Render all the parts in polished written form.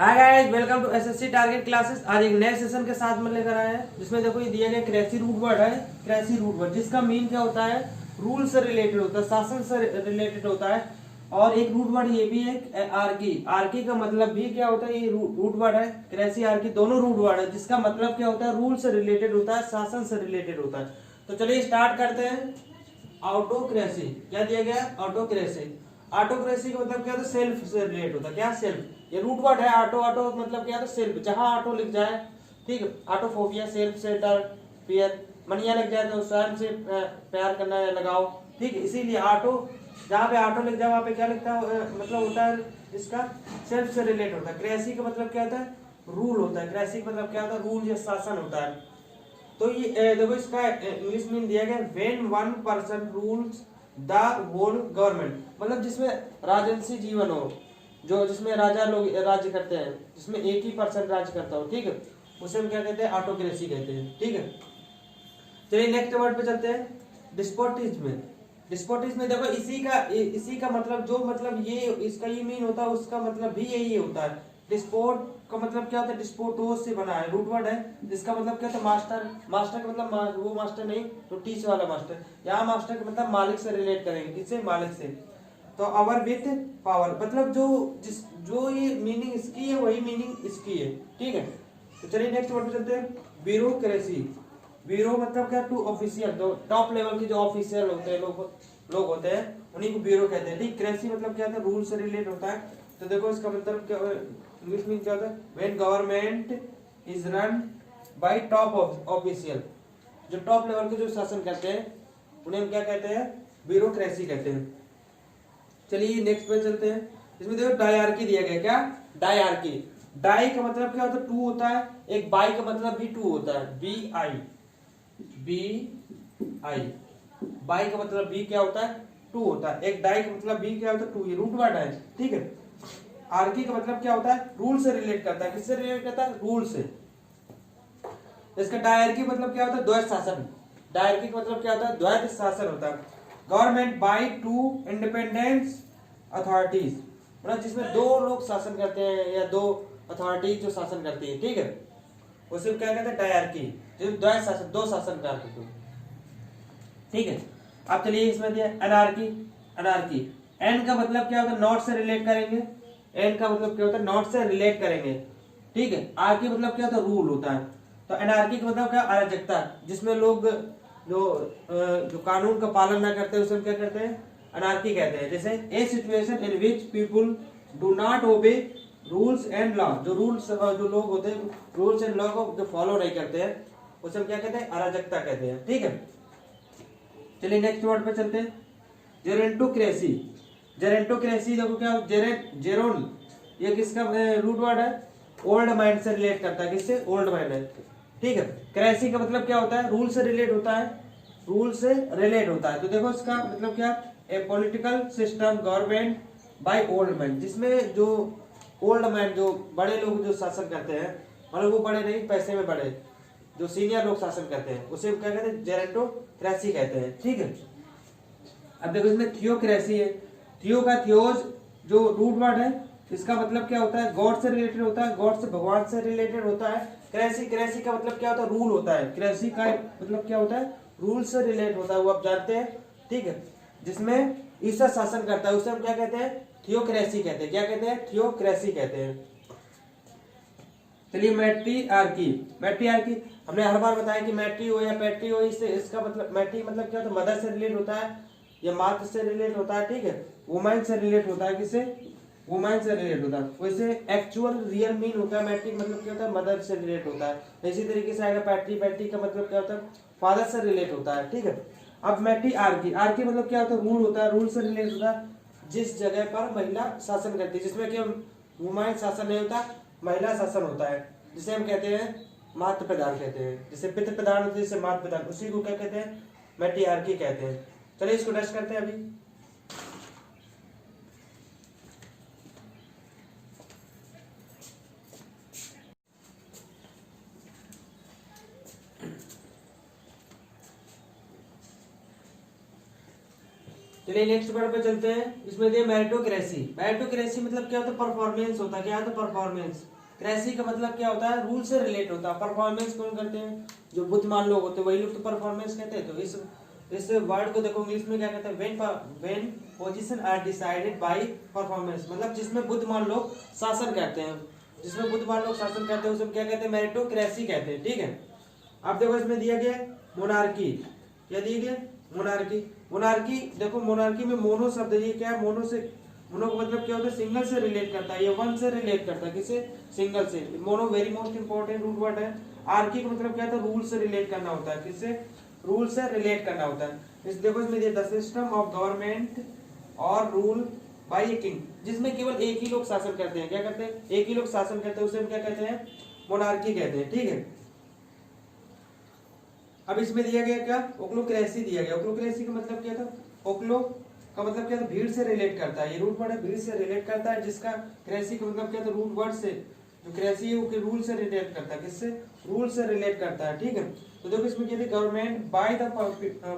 Hi guys, welcome to SSC target classes. आज एक नए सेशन के साथ में लेकर आए हैं जिसमें देखो ये दिया गया क्रेसी रूट वर्ड है। क्रेसी रूट वर्ड जिसका मीन क्या होता है, रूल से रिलेटेड होता है, शासन से रिलेटेड होता है। और एक रूट वर्ड ये भी है आर्की। आर्की का मतलब भी क्या होता है, ये रूट वर्ड है। क्रेसी आर्की दोनों रूट वर्ड है जिसका मतलब क्या होता है, रूल से रिलेटेड होता है, शासन से रिलेटेड होता है। तो चलिए स्टार्ट करते हैं। ऑटोक्रेसी क्या दिया गया, ऑटोक्रेसी। ऑटोक्रेसी का मतलब क्या होता है, सेल्फ से रिलेट होता है। क्या सेल्फ, ये रूट वर्ड है। ऑटो ऑटो मतलब क्या होता है, सेल्फ। जहां ऑटो लिख जाए, ठीक है, ऑटोफोबिया, सेल्फ सेंटर, फियर, मनिया लग जाए तो स्वयं से प्यार करना है, लगाओ, ठीक है। इसीलिए ऑटो, जहाँ पे ऑटो लिख जाए वहां पे क्या लिखता है, मतलब होता है इसका सेल्फ से रिलेट होता है। क्रेसी का मतलब क्या होता है, रूल होता है। क्रेसी का मतलब क्या होता है, रूल या शासन होता है। तो ये देखो इसका इंग्लिश में दिया गया, when one person rules the whole government, मतलब जिसमें राजवंशी जीवन हो, जो जिसमें राजा लोग राज्य करते हैं, जिसमें एक ही पर्सन राज्य करता हो, ठीक है, उसे हम क्या कहते हैं, ऑटोक्रेसी कहते हैं, ठीक है। चलिए नेक्स्ट वर्ड पे चलते हैं, डिस्पोटिज्म। डिस्पोटिज्म में देखो इसी का मतलब, जो मतलब ये इसका ये मीन होता है, उसका मतलब भी यही होता है। डिस्पोट का मतलब क्या होता है, डिस्पोटोस से बना है, रूट वर्ड है जिसका मतलब क्या होता है, मास्टर। मास्टर का मतलब वो मास्टर नहीं, तो टीच वाला मास्टर। यहाँ मास्टर का मतलब मालिक से रिलेट करेंगे, किससे, मालिक से। तो अवर विथ पावर, मतलब जो ये मीनिंग इसकी है वही मीनिंग इसकी है, ठीक है। तो चलिए नेक्स्ट वर्ड पे चलते हैं, ब्यूरोक्रेसी। ब्यूरो मतलब क्या, टू ऑफिशियल, तो टॉप लेवल के जो ऑफिशियल होते हैं, लोग होते हैं, उन्हीं को ब्यूरो कहते हैं, ठीक। क्रेसी मतलब क्या होता है, रूल से रिलेट होता है। तो देखो इसका मतलब क्या, इंग्लिश में क्या होता है, when government is run by top official, जो टॉप लेवल के जो शासन करते हैं उन्हें हम क्या कहते हैं, ब्यूरोक्रेसी कहते हैं। चलिए नेक्स्ट पे चलते हैं। इसमें देखो डायआर्की दिया गया, क्या, डायआर्की। डाई का मतलब क्या होता है, टू होता है। एक बाई का मतलब भी टू होता है, बी आई। बाई का मतलब भी क्या होता है, टू होता है। एक डाई का मतलब भी क्या होता है, टू। ये रूट वर्ड है, ठीक है। आर्की का मतलब क्या होता है, रूल से रिलेट करता है। किससे रिलेट करता है, रूल से। इसका डायर्की मतलब क्या होता है, द्वैत शासन। डायर्की का मतलब क्या होता है, द्वैत शासन होता है। Government by two independence authorities, मतलब जिसमें दो लोग शासन करते हैं या दो अथॉरिटीज जो शासन करती है, ठीक है, उसे क्या कहते हैं, डायर्की। जो द्वैत शासन, दो शासन करते हैं, ठीक है। अब चलिए इसमें दिया अनार्की। अनार्की, एन का मतलब क्या होता है, नॉट से रिलेट करेंगे। एन का मतलब क्या होता है, नॉट से रिलेट करेंगे, ठीक है। आर की मतलब क्या होता है, रूल होता है। तो एनार्की का मतलब क्या, अराजकता, जिसमें लोग जो कानून का पालन ना करते उसे हम क्या कहते हैं, अनार्की कहते हैं। जैसे a situation in which people do not obey rules and law, जो लोग होते हैं रूल्स एंड लॉ को जो फॉलो नहीं करते हैं उसे हम क्या कहते हैं, अराजकता कहते हैं, ठीक है। चलिए नेक्स्ट वर्ड पे चलते हैं, जेरेंटोक्रेसी। जेरेंटोक्रेसी देखो क्या, जेरोन, ये किसका रूट वर्ड है, ओल्ड माइंड से रिलेट करता है। किससे, ओल्ड माइंड है, ठीक है। क्रेसी का मतलब क्या होता है, रूल से रिलेट होता है। रूल से रिलेट होता है, तो देखो इसका मतलब क्या, a political system government by old man, जिसमें जो ओल्ड मैन, जो बड़े लोग जो शासन करते हैं, मतलब वो बड़े नहीं, पैसे में बड़े, जो सीनियर लोग शासन करते हैं उसे क्या कहते हैं, जेरेंटोक्रेसी कहते हैं, ठीक है। अब देखो इसमें थियोक्रेसी है। थियो का थियोज जो रूट वर्ड है, इसका मतलब क्या होता है, गॉड से रिलेटेड होता है, गॉड से, भगवान से रिलेटेड होता है। क्रेसी, क्रेसी का मतलब क्या होता है, रूल होता है। क्रेसी का मतलब क्या होता है, रूल से रिलेट होता है, वो आप जानते हैं, ठीक है। जिसमें ईसा शासन करता है उसे हम क्या कहते हैं, थियोक्रेसी कहते हैं। क्या कहते हैं, थियोक्रेसी कहते हैं। चलिए मैट्रियार्की। मैट्रियार्की हमने हर बार बताया कि मैट्री हो या पैट्री हो, इससे इसका मतलब, मैट्री मतलब क्या होता है, मदर से रिलेट होता है या मातृ से रिलेट होता है, ठीक है। वुमेन से रिलेट होता है, किससे, वुमेन से रिलेट होता है। वैसे एक्चुअल रियल मीन होता है, मैट्रिक मतलब क्या होता है, मदर से रिलेट होता है। इसी तरीके से आएगा पैट्री। पैट्री का मतलब क्या होता है, फादर से रिलेट होता है, ठीक है। अब मैट्रियार्की, आर्की मतलब क्या होता है, रूल होता है, रूल से रिलेट होता है। जिस जगह पर महिला शासन करती है, जिसमें कि वुमेन शासन नहीं होता, महिला शासन होता है, जिसे हम कहते हैं मातृ प्रधान कहते हैं। जैसे पितृ प्रधान होते हैं, जैसे मातृ प्रधान, उसी को क्या कहते हैं, मैट्रियार्की कहते हैं। चलिए इसको टेस्ट करते हैं अभी। चलिए नेक्स्ट वर्ड पे चलते हैं। इसमें दिया मेरिटोक्रेसी। मेरिटोक्रेसी मतलब क्या होता है? परफॉर्मेंस होता है। क्या होता है? परफॉर्मेंस। क्रेसी का मतलब क्या होता है? रूल से रिलेट होता है। परफॉर्मेंस कौन करते हैं? जो बुद्धिमान लोग होते हैं वही लोग तो परफॉर्मेंस कहते हैं। तो इस वर्ड को देखो इंग्लिश में क्या कहते हैं? When position are decided by performance, मतलब जिसमें बुद्धिमान लोग शासन करते हैं, जिसमें बुद्धिमान लोग शासन करते हैं उसे क्या कहते हैं? मेरिटोक्रेसी कहते हैं। ठीक है। अब देखो इसमें दिया गया मोनार्की। क्या दिया गया? मोनार्की। मोनार्की देखो, मोनार्की में मोनो शब्द, ये क्या है? मोनो से, मोनो का मतलब क्या होता है? सिंगल से रिलेट करता है, ये वन से रिलेट करता है। किसे? सिंगल से। Mono very most important root word है। आर्की का मतलब क्या था? रूल से रिलेट करना होता है। किससे? रूल से रिलेट करना होता है। इस देखो इसमें दिया द सिस्टम ऑफ गवर्नमेंट और रूल बाय ए किंग, जिसमें केवल एक ही लोग शासन करते हैं। क्या करते हैं? एक ही लोग शासन करते हैं, उसे हम क्या कहते हैं? मोनार्की कहते हैं। ठीक है। अब इसमें दिया गया क्या? ओक्लोक्रेसी दिया गया। ओक्लोक्रेसी का मतलब क्या था? ओक्लो का मतलब क्या था? भीड़ से रिलेट करता है। ये रूट वर्ड है, भीड़ से रिलेट करता है। जिसका क्रेसी का मतलब क्या था? रूट वर्ड से, जो क्रेसी है वो रूल से रिलेट करता है। किससे? रूल से रिलेट करता है। ठीक है। तो देखो इसमें क्या है? गवर्नमेंट बाय द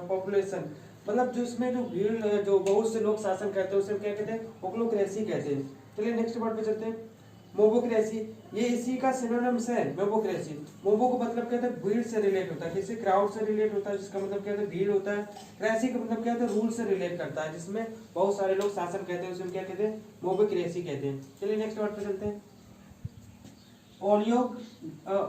पॉपुलेशन, मतलब जो इसमें जो भीड़, जो बहुत से लोग शासन करते हैं उसे क्या कहते हैं? ओक्लोक्रेसी कहते हैं। चलिए नेक्स्ट वर्ड पे चलते हैं। मोबोक्रेसी, ये इसी का सिनोनिम्स है। मोबोक्रेसी, मोबो को मतलब क्या होता है? भीड़ से रिलेट होता है। किससे? क्राउड से रिलेट होता है, जिसका मतलब क्या होता है? भीड़ होता है। क्रेसी का मतलब क्या होता है? रूल से रिलेट करता है, जिसमें बहुत सारे लोग शासन कहते हैं उसे हम क्या कहते हैं? मोबोक्रेसी कहते हैं। चलिए नेक्स्ट वर्ड पे चलते हैं।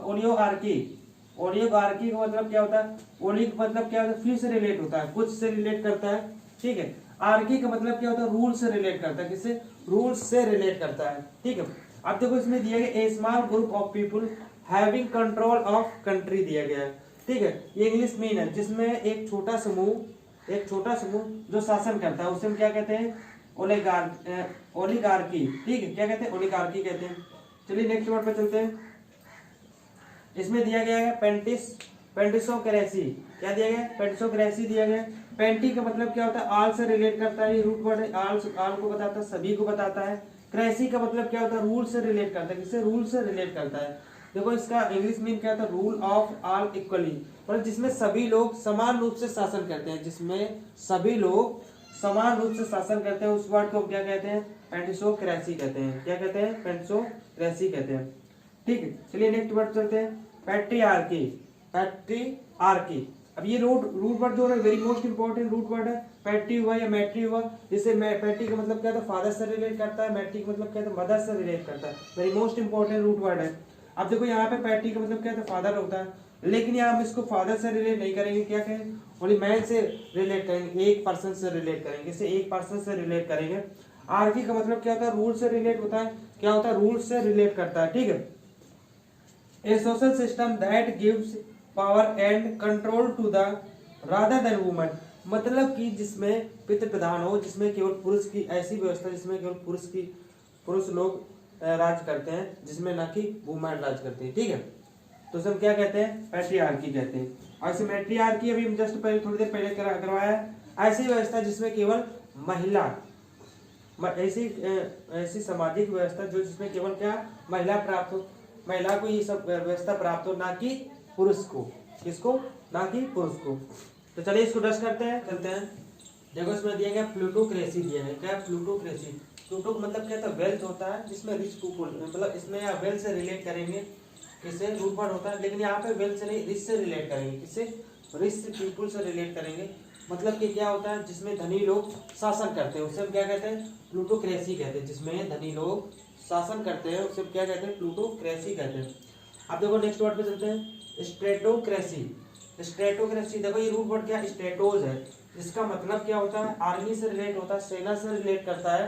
ओलियोगार्की। ओलियोगार्की का मतलब क्या होता है? ओली का मतलब क्या होता है? फ्यू से रिलेट होता है, कुछ से रिलेट करता है। ठीक है। आर्की का मतलब क्या होता है? रूल से रिलेट करता है। किससे? रूल से रिलेट करता है। ठीक है। अब देखो इसमें दिया गया a small group of people having control of country दिया गया है। ठीक है। ये इंग्लिश मीन है, जिसमें एक छोटा समूह जो शासन करता है उसे हम क्या कहते हैं? ओलिगार्की। ठीक है। क्या कहते हैं? ओलिगार्की कहते हैं। चलिए नेक्स्ट वर्ड पे चलते हैं। इसमें दिया गया है पेंटिसोक्रेसी। क्या दिया गया? पेंटिसोक्रेसी दिया गया। पेंटी का मतलब क्या होता है? आल से रिलेट करता है। ये रूट वर्ड है, आल को बताता है, सभी को बताता है। क्रेसी का मतलब क्या होता है? रूल से रिलेट करता है। किससे? रूल से रिलेट करता है। देखो इसका इंग्लिश मीन क्या होता है? रूल ऑफ ऑल इक्वली, मतलब जिसमें सभी लोग समान रूप से शासन करते हैं। जिसमें सभी लोग समान रूप से शासन करते हैं, उस वर्ड को क्या कहते हैं? पेंटिसोक्रेसी कहते हैं। क्या कहते हैं? पेंटिसोक्रेसी कहते हैं। ठीक है। चलिए नेक्स्ट वर्ड चलते हैं। पैट्रियार्की। पैट्रियार्की, अब ये रूट वर्ड जो है very most important root word है। पैट्री हुआ या मैट्री हुआ, जिससे पैट्री का मतलब क्या था? फादर से रिलेट करता है। मैट्री का मतलब क्या था? मदर से रिलेट करता है। Very most important root word है। अब देखो यहाँ पे पैट्री का मतलब क्या था? फादर होता है, लेकिन यहाँ हम इसको फादर से रिलेट नहीं करेंगे। क्या कहेंगे? ओनली मैन से रिलेट करेंगे, एक पर्सन से रिलेट करेंगे। इसे एक पर्सन से रिलेट करेंगे। आर्की का मतलब क्या होता है? रूल से रिलेट होता है। क्या होता है? रूल से रिलेट करता है। ठीक है। A social system that gives power and control to the rather than women, मतलब कि जिसमें पितृ प्रधान हो, जिसमें केवल पुरुष की, ऐसी व्यवस्था जिसमें केवल पुरुष लोग राज करते हैं, जिसमें ना कि वुमेन राज करती है। ठीक है। तो सब क्या कहते हैं? पैट्रियार्की कहते हैं। और इसे मैट्रियार्की अभी हम जस्ट पहले थोड़ी देर पहले करवाया है। ऐसी व्यवस्था जिसमें केवल महिला, ऐसी सामाजिक व्यवस्था जो जिसमें केवल क्या? महिला प्राप्त हो, महिला को ये सब व्यवस्था प्राप्त हो, ना कि पुरुष को। किसको? ना कि पुरुष को। तो चलिए इसको डस्ट करते हैं, चलते हैं। देखो इसमें दिया गया प्लूटोक्रेसी दिया है। क्या? प्लूटोक्रेसी। प्लूटो मतलब क्या था? वेल्थ होता है, जिसमें रिच पीपुल, मतलब इसमें आप वेल्थ से रिलेट करेंगे। किससे? रूट वर्ड होता है, लेकिन यहाँ पे वेल्थ से नहीं, रिच से रिलेट करेंगे। किससे? रिच पीपुल से रिलेट करेंगे। मतलब कि क्या होता है? जिसमें धनी लोग शासन करते हैं उसे हम क्या कहते हैं? प्लूटोक्रेसी कहते हैं। जिसमें धनी लोग शासन करते हैं उसे क्या कहते हैं? प्लूटोक्रेसी कहते हैं। अब देखो नेक्स्ट वर्ड पे चलते हैं। स्ट्रेटोक्रेसी। स्ट्रेटोक्रेसी, देखो ये रूट वर्ड क्या? स्ट्रेटोज है, जिसका मतलब क्या होता है? आर्मी से रिलेट होता है, सेना से रिलेट करता है।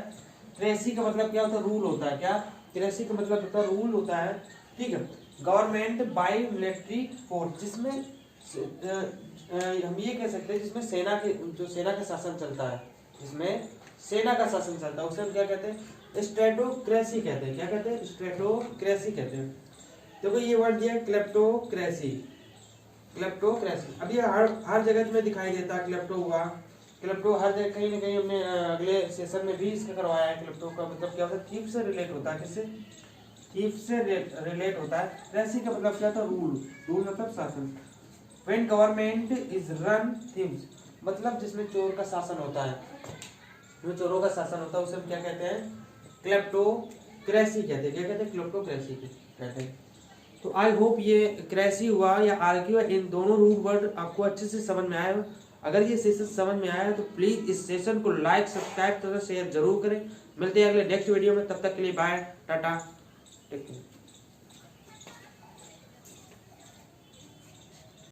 क्रेसी का मतलब क्या होता है? रूल होता है। क्या? क्रेसी का मतलब होता है रूल होता है। ठीक है। गवर्नमेंट बाय मिलिट्री फोर्स, जिसमें हम ये कह सकते हैं जिसमें सेना का शासन चलता है, जिसमें सेना का शासन चलता है उसे हम क्या कहते हैं? स्ट्रेटोक्रेसी कहते हैं। क्या कहते हैं? स्ट्रेटोक्रेसी कहते हैं। देखो ये वर्ड दिया क्लेप्टोक्रेसी। क्लेप्टोक्रेसी, अब ये हर जगह में दिखाई देता है। क्लेप्टो हुआ, क्लेप्टो हर जगह, कहीं ना कहीं हमने अगले सेशन में भी इसका करवाया है। क्लेप्टो का मतलब क्या होता है? थीफ से रिलेट होता है। किससे? थीफ से रिलेट होता है। क्रेसी का मतलब क्या था? रूल मतलब शासन। When government is run thieves, मतलब जिसमें चोर का शासन होता है, जो चोरों का शासन होता है उसे हम क्या कहते हैं, क्लेप्टोक्रेसी कहते हैं। क्या कहते हैं, क्लेप्टोक्रेसी कहते हैं। तो आई होप ये क्रेसी हुआ या आर्ग्यू इन दोनों रूट वर्ड आपको अच्छे से समझ में आए हो। अगर ये सेशन समझ में आया तो प्लीज इस सेशन को लाइक सब्सक्राइब तथा शेयर जरूर करें। मिलते हैं अगले नेक्स्ट वीडियो में, तब तक के लिए बाय टाटा टेक केयर।